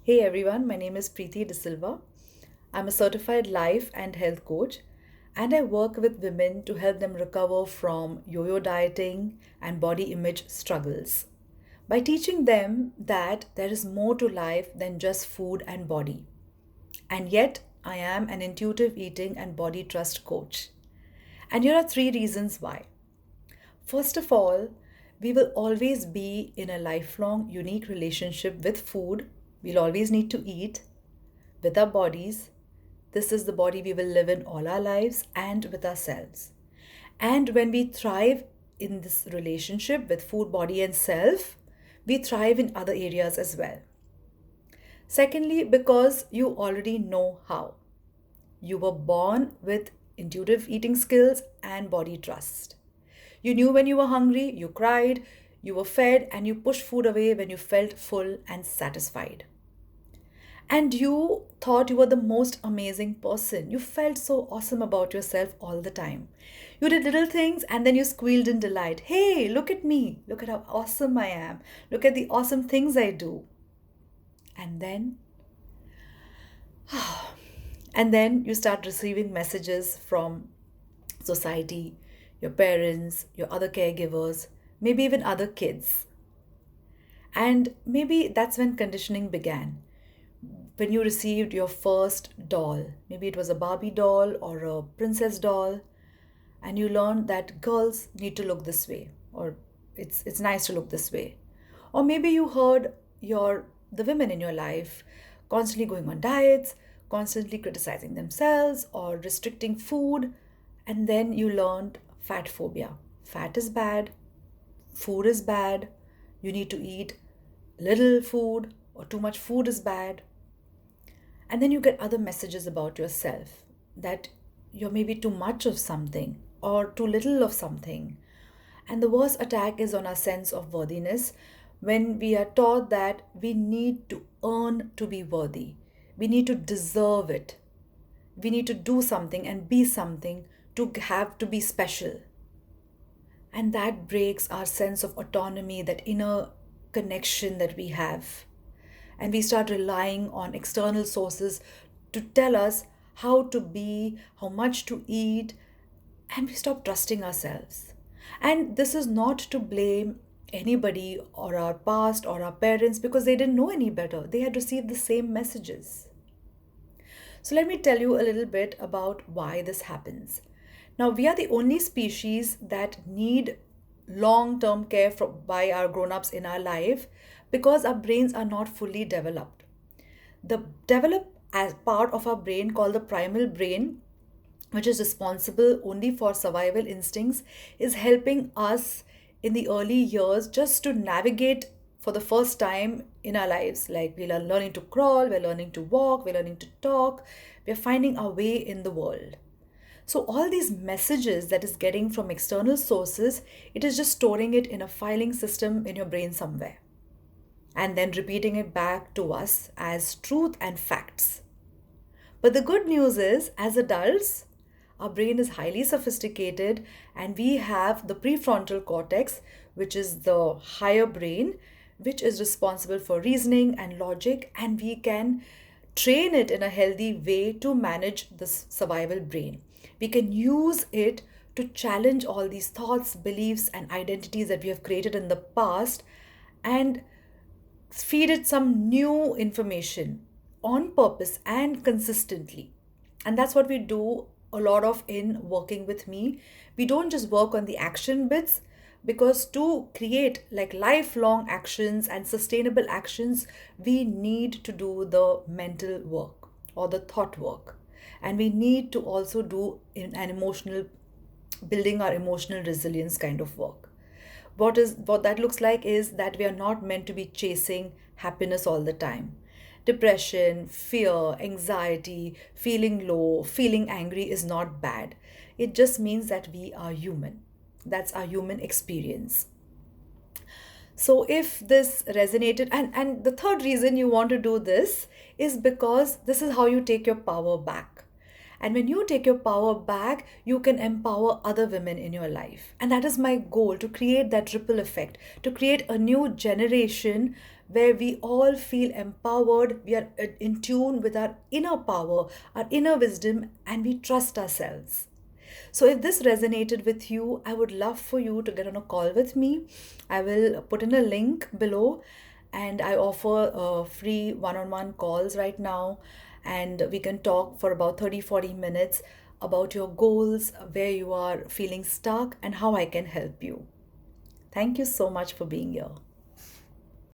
Hey everyone, my name is Priti De Silva. I'm a certified life and health coach, and I work with women to help them recover from yo yo dieting and body image struggles by teaching them that there is more to life than just food and body. And yet, I am an intuitive eating and body trust coach. And here are three reasons why. First of all, we will always be in a lifelong, unique relationship with food. We'll always need to eat with our bodies. This is the body we will live in all our lives and with ourselves. And when we thrive in this relationship with food, body, and self, we thrive in other areas as well. Secondly, because you already know how. You were born with intuitive eating skills and body trust. You knew when you were hungry, you cried, you were fed, and you pushed food away when you felt full and satisfied. And you thought you were the most amazing person. You felt so awesome about yourself all the time. You did little things and then you squealed in delight. Hey, look at me. Look at how awesome I am. Look at the awesome things I do. And then, and then you start receiving messages from society, your parents, your other caregivers, maybe even other kids. And maybe that's when conditioning began. When you received your first doll, maybe it was a Barbie doll or a princess doll, and you learned that girls need to look this way, or it's nice to look this way. Or maybe you heard the women in your life constantly going on diets, constantly criticizing themselves or restricting food, and then you learned fat phobia. Fat is bad, food is bad, you need to eat little food, or too much food is bad. And then you get other messages about yourself that you're maybe too much of something or too little of something. And the worst attack is on our sense of worthiness when we are taught that we need to earn to be worthy. We need to deserve it. We need to do something and be something to have to be special. And that breaks our sense of autonomy, that inner connection that we have. And we start relying on external sources to tell us how to be, how much to eat, and we stop trusting ourselves. And this is not to blame anybody or our past or our parents because they didn't know any better. They had received the same messages. So let me tell you a little bit about why this happens. Now, we are the only species that need long term care by our grown ups in our life because our brains are not fully developed. The developed as part of our brain called the primal brain, which is responsible only for survival instincts, is helping us in the early years just to navigate for the first time in our lives. Like we are learning to crawl, we're learning to walk, we're learning to talk, we're finding our way in the world. So all these messages that is getting from external sources, it is just storing it in a filing system in your brain somewhere and then repeating it back to us as truth and facts. But the good news is, as adults, our brain is highly sophisticated and we have the prefrontal cortex, which is the higher brain, which is responsible for reasoning and logic, and we can train it in a healthy way to manage this survival brain. We can use it to challenge all these thoughts, beliefs, and identities that we have created in the past and feed it some new information on purpose and consistently. And that's what we do a lot of in working with me. We don't just work on the action bits because to create like lifelong actions and sustainable actions, we need to do the mental work or the thought work. And we need to also do an emotional, building our emotional resilience kind of work. What that looks like is that we are not meant to be chasing happiness all the time. Depression, fear, anxiety, feeling low, feeling angry is not bad. It just means that we are human. That's our human experience. So if this resonated, and the third reason you want to do this is because this is how you take your power back. And when you take your power back, you can empower other women in your life. And that is my goal, to create that ripple effect, to create a new generation where we all feel empowered, we are in tune with our inner power, our inner wisdom, and we trust ourselves. So, if this resonated with you, I would love for you to get on a call with me. I will put in a link below, and I offer free one on one calls right now. And we can talk for about 30-40 minutes about your goals, where you are feeling stuck, and how I can help you. Thank you so much for being here.